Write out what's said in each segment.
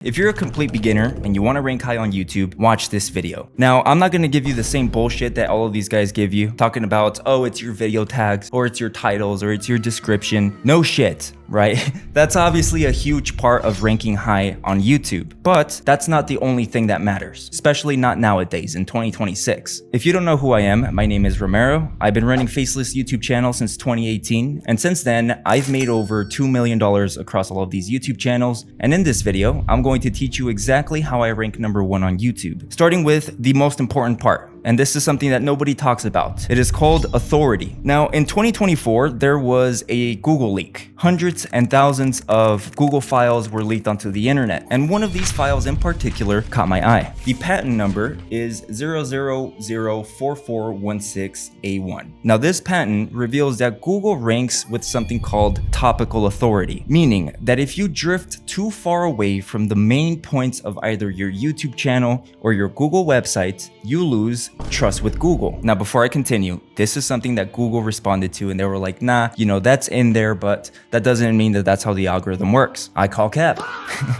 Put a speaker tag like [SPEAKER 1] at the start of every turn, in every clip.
[SPEAKER 1] If you're a complete beginner and you want to rank high on YouTube, watch this video. Now, I'm not going to give you the same bullshit that all of these guys give you, talking about, oh, it's your video tags, or it's your titles, or it's your description. No shit, right? That's obviously a huge part of ranking high on YouTube, but that's not the only thing that matters, especially not nowadays in 2026. If you don't know who I am, my name is Romayroh. I've been running Faceless YouTube channel since 2018, and since then, I've made over $2 million across all of these YouTube channels, and in this video, I'm going to teach you exactly how I rank #1 on YouTube, starting with the most important part. And this is something that nobody talks about. It is called authority. Now, in 2024, there was a Google leak. Hundreds and thousands of Google files were leaked onto the internet. And one of these files in particular caught my eye. The patent number is 0004416A1. Now, this patent reveals that Google ranks with something called topical authority, meaning that if you drift too far away from the main points of either your YouTube channel or your Google website, you lose trust with Google. Now, before I continue, this is something that Google responded to, and they were like, nah, that's in there, but that doesn't mean that that's how the algorithm works. I call cap.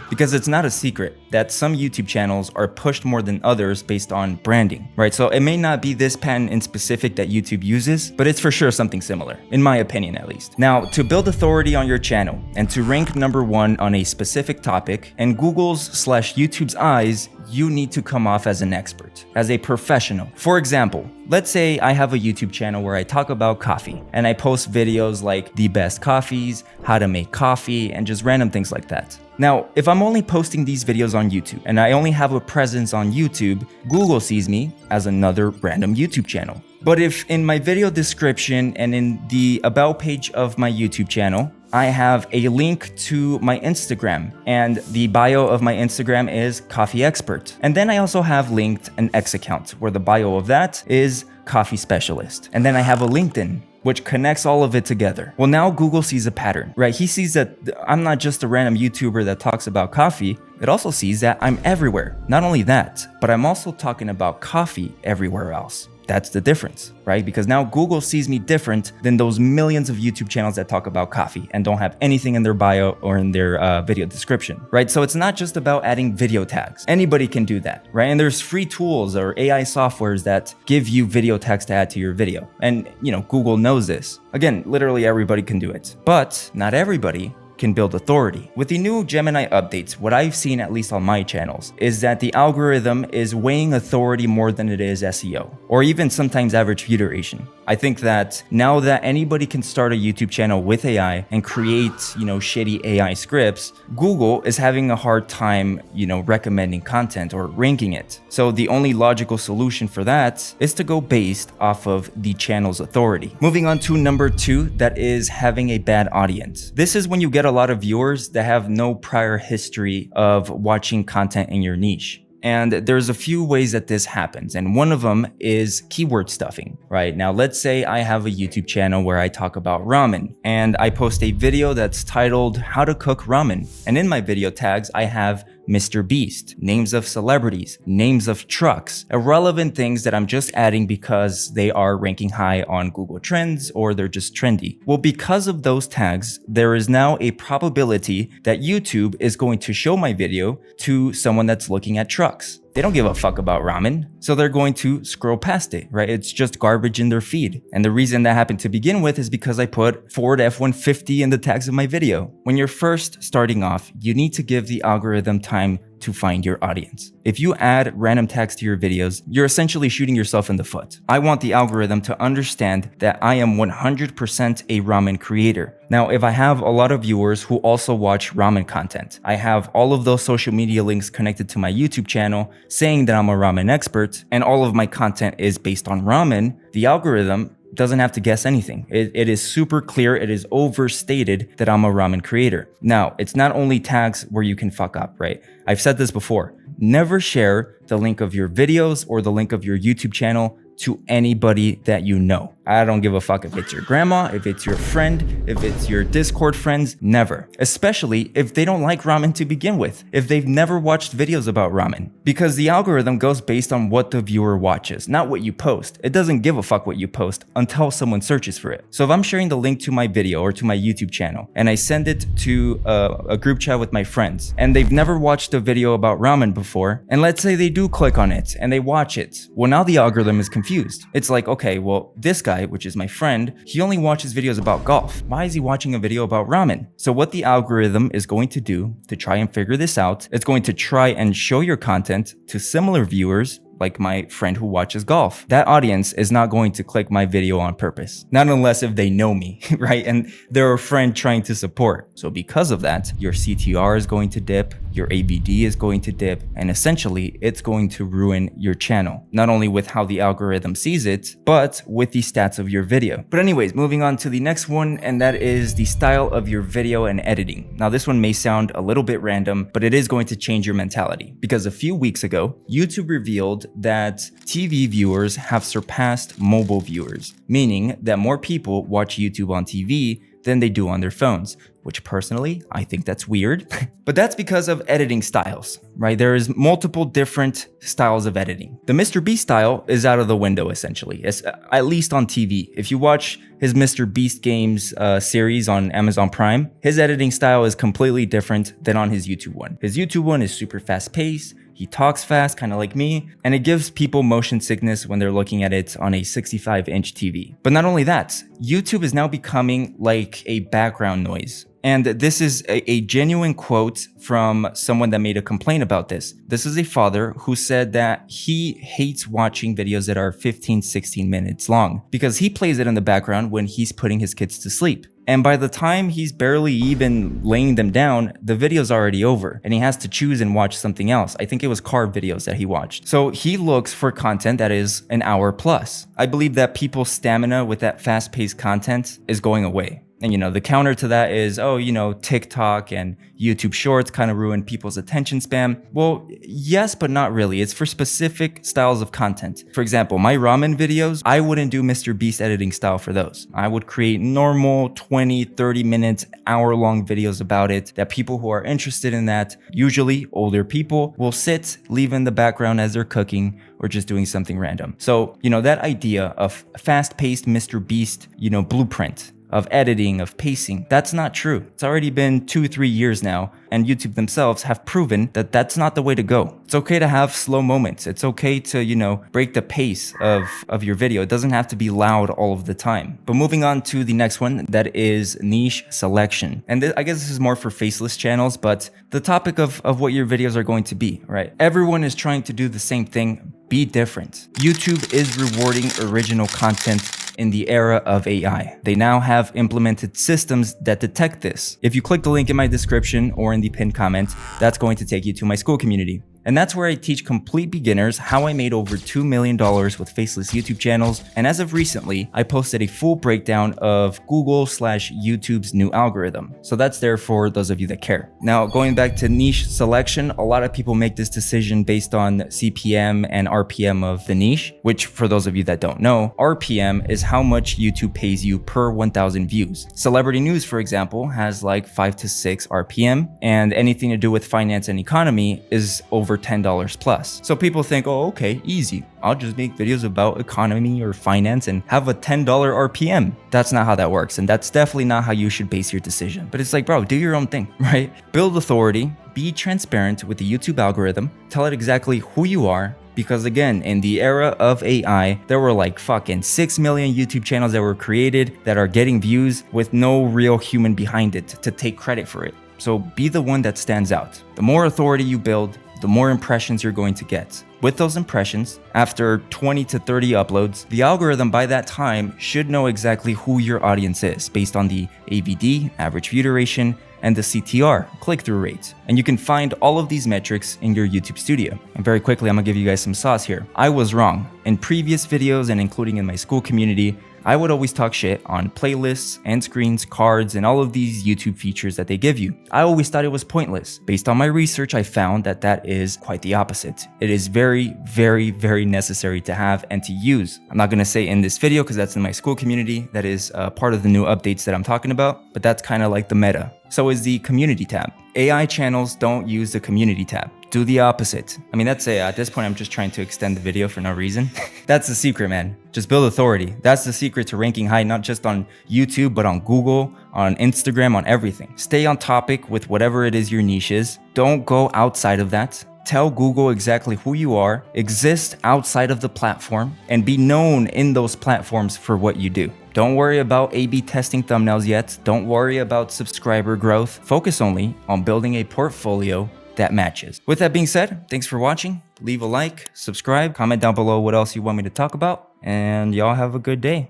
[SPEAKER 1] Because it's not a secret that some YouTube channels are pushed more than others based on branding, right? So it may not be this patent in specific that YouTube uses, but it's for sure something similar, in my opinion at least. Now, to build authority on your channel and to rank #1 on a specific topic, in Google's/YouTube's eyes, you need to come off as an expert, as a professional. For example, let's say I have a YouTube channel where I talk about coffee and I post videos like the best coffees, how to make coffee, and just random things like that. Now, if I'm only posting these videos on YouTube and I only have a presence on YouTube, Google sees me as another random YouTube channel. But if in my video description and in the about page of my YouTube channel, I have a link to my Instagram, and the bio of my Instagram is Coffee Expert. And then I also have linked an X account where the bio of that is Coffee Specialist. And then I have a LinkedIn, which connects all of it together. Well, now Google sees a pattern, right? He sees that I'm not just a random YouTuber that talks about coffee. It also sees that I'm everywhere. Not only that, but I'm also talking about coffee everywhere else. That's the difference, right? Because now Google sees me different than those millions of YouTube channels that talk about coffee and don't have anything in their bio or in their video description, right? So it's not just about adding video tags. Anybody can do that, right? And there's free tools or AI softwares that give you video tags to add to your video. And, Google knows this. Again, literally everybody can do it, but not everybody can build authority. With the new Gemini updates, what I've seen, at least on my channels, is that the algorithm is weighing authority more than it is SEO, or even sometimes average view duration. I think that now that anybody can start a YouTube channel with AI and create, shitty AI scripts, Google is having a hard time, recommending content or ranking it. So the only logical solution for that is to go based off of the channel's authority. Moving on to #2, that is having a bad audience. This is when you get a lot of viewers that have no prior history of watching content in your niche. And there's a few ways that this happens. And one of them is keyword stuffing, right? Now, let's say I have a YouTube channel where I talk about ramen and I post a video that's titled How to Cook Ramen. And in my video tags, I have Mr. Beast, names of celebrities, names of trucks, irrelevant things that I'm just adding because they are ranking high on Google Trends or they're just trendy. Well, because of those tags, there is now a probability that YouTube is going to show my video to someone that's looking at trucks. They don't give a fuck about ramen, so they're going to scroll past it, right? It's just garbage in their feed. And the reason that happened to begin with is because I put Ford F-150 in the tags of my video. When you're first starting off, you need to give the algorithm time to find your audience. If you add random tags to your videos, you're essentially shooting yourself in the foot. I want the algorithm to understand that I am 100% a ramen creator. Now, if I have a lot of viewers who also watch ramen content, I have all of those social media links connected to my YouTube channel saying that I'm a ramen expert, and all of my content is based on ramen, the algorithm doesn't have to guess anything. It is super clear. It is overstated that I'm a ramen creator. Now, it's not only tags where you can fuck up, right? I've said this before. Never share the link of your videos or the link of your YouTube channel to anybody that you know. I don't give a fuck if it's your grandma, if it's your friend, if it's your Discord friends, never. Especially if they don't like ramen to begin with, if they've never watched videos about ramen. Because the algorithm goes based on what the viewer watches, not what you post. It doesn't give a fuck what you post until someone searches for it. So if I'm sharing the link to my video or to my YouTube channel and I send it to a group chat with my friends and they've never watched a video about ramen before, and let's say they do click on it and they watch it, well, now the algorithm is confused. It's like, okay, well, this guy, which is my friend, he only watches videos about golf. Why is he watching a video about ramen? So what the algorithm is going to do to try and figure this out, it's going to try and show your content to similar viewers like my friend who watches golf. That audience is not going to click my video on purpose. Not unless if they know me, right? And they're a friend trying to support. So because of that, your CTR is going to dip, your ABD is going to dip, and essentially it's going to ruin your channel. Not only with how the algorithm sees it, but with the stats of your video. But anyways, moving on to the next one, and that is the style of your video and editing. Now this one may sound a little bit random, but it is going to change your mentality. Because a few weeks ago, YouTube revealed that TV viewers have surpassed mobile viewers, meaning that more people watch YouTube on TV than they do on their phones, which personally, I think that's weird. But that's because of editing styles, right? There is multiple different styles of editing. The Mr. Beast style is out of the window, essentially, at least on TV. If you watch his Mr. Beast Games series on Amazon Prime, his editing style is completely different than on his YouTube one. His YouTube one is super fast-paced. He talks fast, kind of like me, and it gives people motion sickness when they're looking at it on a 65-inch TV. But not only that, YouTube is now becoming like a background noise. And this is a genuine quote from someone that made a complaint about this. This is a father who said that he hates watching videos that are 15, 16 minutes long because he plays it in the background when he's putting his kids to sleep. And by the time he's barely even laying them down, the video's already over and he has to choose and watch something else. I think it was car videos that he watched. So he looks for content that is an hour plus. I believe that people's stamina with that fast-paced content is going away. And the counter to that is, TikTok and YouTube Shorts kind of ruin people's attention span. Well, yes, but not really. It's for specific styles of content. For example, my ramen videos, I wouldn't do Mr. Beast editing style for those. I would create normal 20, 30 minutes, hour-long videos about it that people who are interested in that, usually older people, will sit, leave in the background as they're cooking or just doing something random. So, that idea of fast-paced Mr. Beast, blueprint, of editing, of pacing. That's not true. It's already been 2-3 years now, and YouTube themselves have proven that that's not the way to go. It's okay to have slow moments. It's okay to, break the pace of your video. It doesn't have to be loud all of the time. But moving on to the next one, that is niche selection. And I guess this is more for faceless channels, but the topic of what your videos are going to be, right? Everyone is trying to do the same thing. Be different. YouTube is rewarding original content in the era of AI. They now have implemented systems that detect this. If you click the link in my description or in the pinned comment, that's going to take you to my school community. And that's where I teach complete beginners how I made over $2 million with faceless YouTube channels. And as of recently, I posted a full breakdown of Google/YouTube's new algorithm. So that's there for those of you that care. Now, going back to niche selection, a lot of people make this decision based on CPM and RPM of the niche, which for those of you that don't know, RPM is how much YouTube pays you per 1,000 views. Celebrity news, for example, has like 5 to 6 RPM, and anything to do with finance and economy is over $10 plus. So people think, oh, okay, easy. I'll just make videos about economy or finance and have a $10 RPM. That's not how that works. And that's definitely not how you should base your decision. But it's like, bro, do your own thing, right? Build authority, be transparent with the YouTube algorithm, tell it exactly who you are. Because again, in the era of AI, there were like fucking 6 million YouTube channels that were created that are getting views with no real human behind it to take credit for it. So be the one that stands out. The more authority you build, the more impressions you're going to get. With those impressions, after 20 to 30 uploads, the algorithm by that time should know exactly who your audience is based on the AVD, average view duration, and the CTR, click-through rate. And you can find all of these metrics in your YouTube studio. And very quickly, I'm gonna give you guys some sauce here. I was wrong. In previous videos and including in my school community, I would always talk shit on playlists, end screens, cards, and all of these YouTube features that they give you. I always thought it was pointless. Based on my research, I found that that is quite the opposite. It is very, very, very necessary to have and to use. I'm not gonna say in this video because that's in my school community. That is part of the new updates that I'm talking about, but that's kind of like the meta. So is the community tab. AI channels don't use the community tab. Do the opposite. I mean, that's at this point, I'm just trying to extend the video for no reason. That's the secret, man. Just build authority. That's the secret to ranking high, not just on YouTube, but on Google, on Instagram, on everything. Stay on topic with whatever it is your niche is. Don't go outside of that. Tell Google exactly who you are, exist outside of the platform, and be known in those platforms for what you do. Don't worry about A/B testing thumbnails yet. Don't worry about subscriber growth. Focus only on building a portfolio that matches. With that being said, thanks for watching. Leave a like, subscribe, comment down below what else you want me to talk about, and y'all have a good day.